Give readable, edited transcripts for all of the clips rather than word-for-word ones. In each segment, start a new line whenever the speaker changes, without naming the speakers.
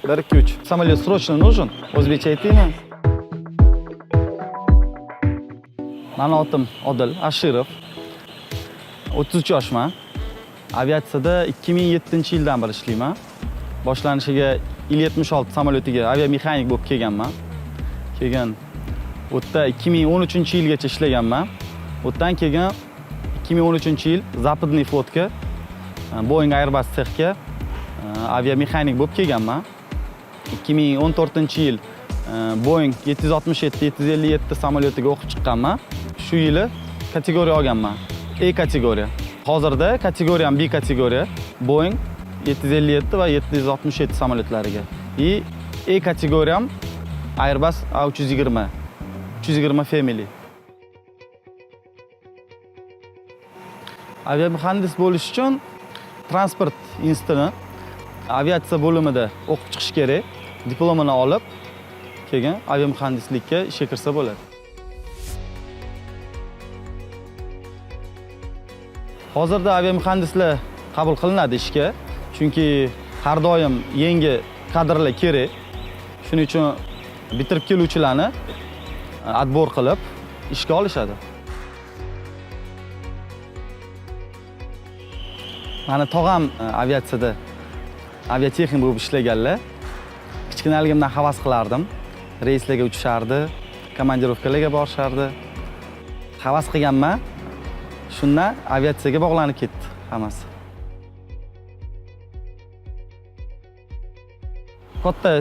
1, 2, 3. Samolyot срочно нужен. O'zbekcha aytaymi? Mani otim Odil Ashirov. 33 yoshman. Aviatsiyada 2007-yildan beri ishlayman. Boshlanishiga Il-76 samolyotiga aviamexanik bo'lib kelganman. Keyin u yerda 2013-yilgacha ishlaganman. O'tdan keyin 2013-yil Западный flotga Boeing Airbus sexga aviamexanik bo'lib kelganman. 2014-yil Boeing 767-757 samolyotiga o'qib chiqqanman. Shu yili kategoriya olganman. A kategoriya. Hozirda kategoriyam B kategoriya. Boeing 757 va 767 samolyotlariga. A kategoriyam Airbus A320. 320 Family. Aviamuhandis bo'lish uchun transport institutini aviatsiya bo'limida o'qib chiqish kerak. Diplomini olib, keyin aviamuhandislikka ishga kirsa bo'ladi. Hozirda aviamuhandislar qabul qilinadi ishga, chunki har doim yangi kadrlar kerak. Shuning uchun bitirib keluvchilarni отбор qilib ishga olishadi. Mani tog'am aviatsiyada aviatexnik bo'lib ishlaganlar. Kichkinaligimdan havas qilardim. Reyslarga uchishardi, komandirovkalarga borishardi. Havas qilganman. Shundan aviatsiyaga bog'lanib ketdi hammasi. Katta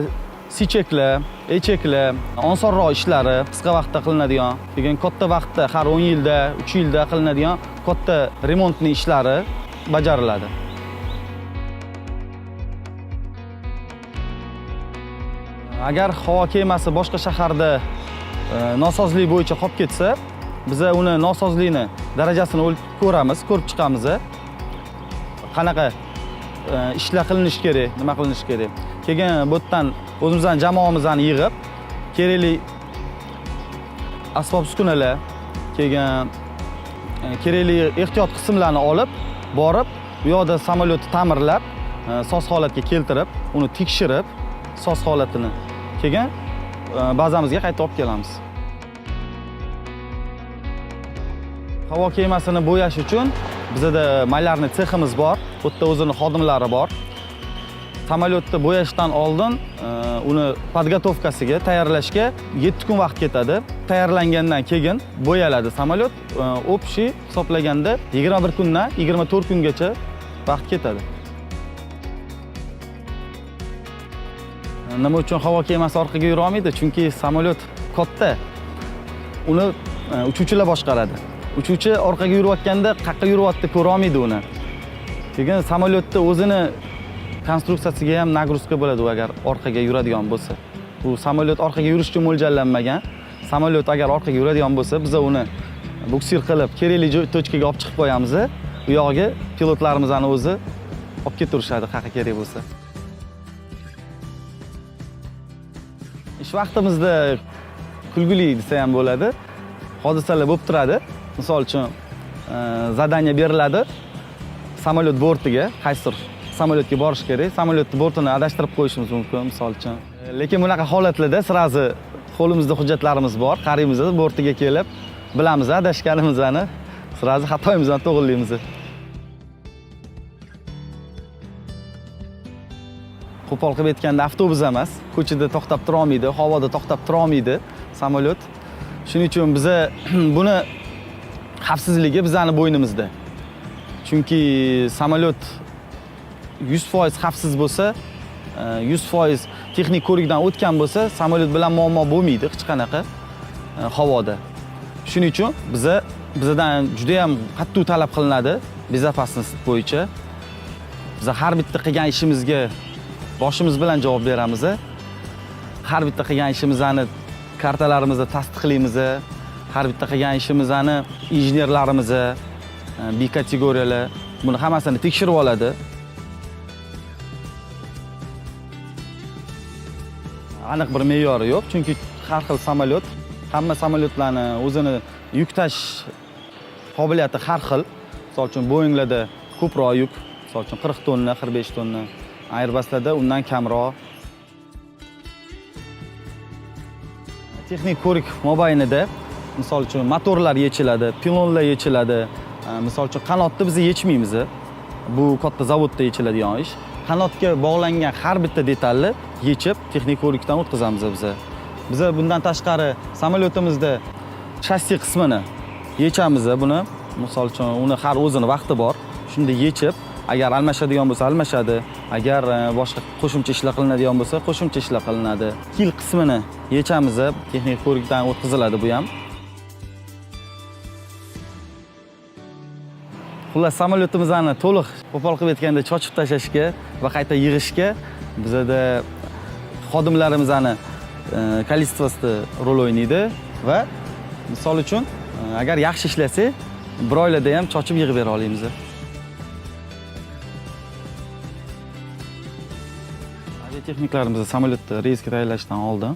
C-cheklar, E-cheklar, osonroq ishlari qisqa vaqtda qilinadigan, keyin katta vaqtda har 10 yilda, 3 yilda qilinadigan katta remontning ishlari bajariladi. Agar havo kemasi boshqa shaharda nosozlik bo'yicha qolib ketsa, biz uni nosozlikni darajasini ko'ramiz, ko'rib chiqamiz. Qanaqa ishlar qilinishi kerak, nima qilinishi kerak. Keyin bu yerdan o'zimizning jamoamizni yig'ib, kerakli asbob-uskunalar, keyin kerakli ehtiyot qismlarni olib, borib, bu yoqda samolyotni ta'mirlab, soz holatga keltirib, uni tekshirib, soz holatini keyin bazamizga qaytib olib kelamiz. Havo kemasini bo'yash uchun bizda malyarniy seximiz bor, bu yerda o'zining xodimlari bor. Samolyotni bo'yashdan oldin uni podgotovkasiga, tayyorlashga 7 kun vaqt ketadi. Tayyorlangandan keyin bo'yaladi samolyot. Общий hisoblaganda 21 kundan 24 kungacha vaqt ketadi. Nima uchun havo kemasi orqaga yura olmaydi? Chunki samolyot katta. Uni uchuvchilar boshqaradi. Uchuvchi orqaga yurayotganda qayerga yuryapti ko'ra olmaydi uni. Keyin samolyotda o'zini konstruksiyasiga ham nagruzka bo'ladi agar orqaga yuradigan bo'lsa. Bu samolyot orqaga yurish uchun mo'ljallanmagan. Samolyot agar orqaga yuradigan bo'lsa, biz uni buksir qilib kerakli tochkaga olib chiqib qo'yamiz. Bu yog'iga pilotlarimizni o'zi olib keturishadi qayerga kerak bo'lsa. Ish vaqtimizda kulguli desa ham bo'ladi. Hodisalar bo'lib turadi. Misol uchun zadaniya beriladi. Samolyot bortiga, qaysidir samolyotga borish kerak. Samolyotning bortini adashtirib qo'yishimiz mumkin, misol uchun. Lekin bunaqa holatlarda sirazi qo'limizda hujjatlarimiz bor. Qaraymiz, bortiga kelib, bilamiz adashganimizni, sirazi xatoyimizni to'g'rilaymiz. Qo'pol qilib aytganda avtobus emas, ko'chada to'xtab tura olmaydi, havoda to'xtab tura olmaydi samolyot. Shuning uchun biz buni xavfsizligi bizning bo'ynimizda. Chunki samolyot 100% xavfsiz bo'lsa, 100% texnik ko'rikdan o'tgan bo'lsa, samolyot bilan muammo bo'lmaydi hech qanaqa havoda. Shuning uchun bizdan juda ham qattiq talab qilinadi bezopasnost bo'yicha. Biz har bitta qilgan ishimizga boshimiz bilan javob beramiz. Har bitta qilgan ishimizni kartalarimizni tasdiqlaymiz. Har bitta qilgan ishimizni injenerlarimiz, B kategoriyalar buni hammasini tekshirib oladi. Aniq bir me'yori yo'q, chunki har xil samolyot, hamma samolyotlarni o'zini yuk tashish qobiliyati har xil. Misol uchun Boeinglarda ko'proq yuk, misol uchun 40 tonna, 45 tonna, Airbuslarda undan kamroq. Texnik ko'rik mobaynida misol uchun motorlar yechiladi, pilonlar yechiladi. Misol uchun qanotni biz yechmaymiz. Bu katta zavodda yechiladigan ish. Qanotga bog'langan har bitta detalni yechib texnik ko'rikdan o'tkazamiz biz. Biz bundan tashqari samolyotimizda shassi qismini yechamiz buni. Misol uchun uni har o'zini vaqti bor. Shunda yechib, agar almashadigan bo'lsa almashadi, agar boshqa qo'shimcha ishlar qilinadigan bo'lsa qo'shimcha ishlar qilinadi. Kil qismini yechamiz, texnik ko'rikdan o'tkaziladi bu ham. Xullas samolyotimizni to'liq qo'pol qilib aytganda chochib tashlashga va qayta yig'ishga bizda xodimlarimizni kolичествоsi rol o'ynaydi va misol uchun agar yaxshi ishlasak, bir oylada ham chochib yig'ib bera olamiz. Aviatexniklarimiz samolyotni reysga tayyorlashdan oldin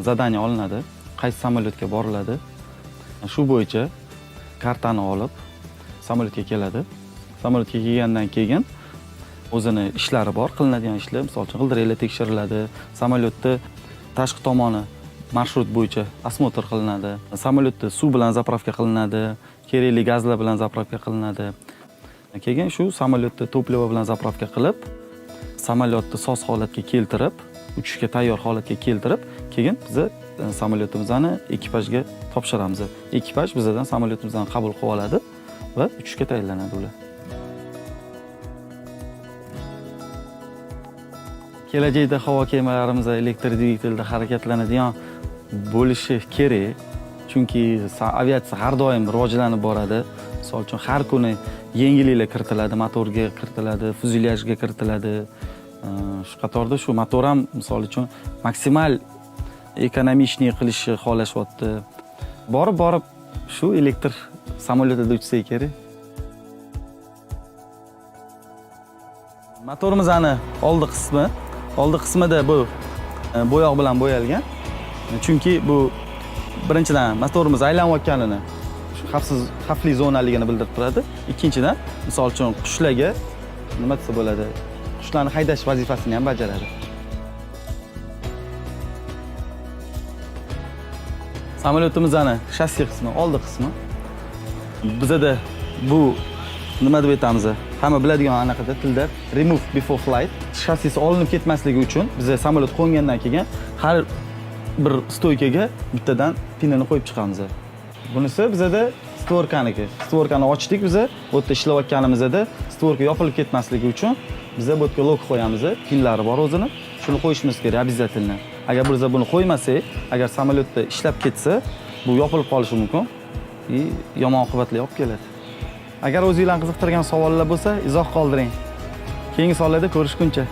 zadaniya olinadi, qaysi samolyotga boriladi. Shu bo'yicha kartani olib samolyotga keladi. Samolyotga kelgandan keyin o'zini ishlari bor, qilinadigan ishlar, misol uchun g'ildiraklar tekshiriladi, samolyotni tashqi tomoni marshrut bo'yicha osmotr qilinadi. Samolyotni suv bilan zapravka qilinadi, kerakli gazlar bilan zapravka qilinadi. Keyin shu samolyotni topливо bilan zapravka qilib, samolyotni soz holatga keltirib, uchishga tayyor holatga keltirib, keyin biz samolyotimizni ekipajga topshiramiz. Ekipaj bizdan samolyotimizni qabul qilib oladi va uchishga tayyorlanadi ular. Kelajakda havo kemalarimiz elektr dvigatelda harakatlanadigan bo'lishi kerak. Chunki aviatsiya har doim rivojlanib boradi. Misol uchun har kuni yangiliklar kiritiladi, motorga kiritiladi, fuzyajga kiritiladi. Shu qatorda shu motor ham misol uchun maksimal ekonomichniy qilishni xohlashyapti. Borib shu elektr samolyotida uchsa kerak. Motorimizni oldi qismida bu bo'yoq bilan bo'yalgan. Chunki bu birinchidan motorimiz aylanayotganini, shu xavfli zonaligini bildirib turadi. Ikkinchidan, misol uchun qushlarga nima desa bo'ladi? Qushlarni haydash vazifasini ham bajaradi. Samolyotimizning shassi qismi, oldi qismi. Bizda bu nima deb aytamiz? Hamma biladigan anaqada tilda remove before flight. Shassisi olinib ketmasligi uchun biz samolyot qo'ngandan keyin har bir stoykaga bittadan pinini qo'yib chiqamiz. Bunisi bizda stvorkaniki. Stvorkani ochdik biz, bu yerda ishlayotganimizda stvorka yopilib ketmasligi uchun biz bu yerga lok qo'yamiz. Pinlari bor o'zini. Shuni qo'yishimiz kerak обязательно. Agar biz buni qo'ymasak, agar samolyotda ishlab ketsa, bu yopilib qolishi mumkin. Yomon oqibatlar olib keladi. Agar o'zingizlarni qiziqtirgan savollar bo'lsa, izoh qoldiring. Keyingi savollarda ko'rishguncha.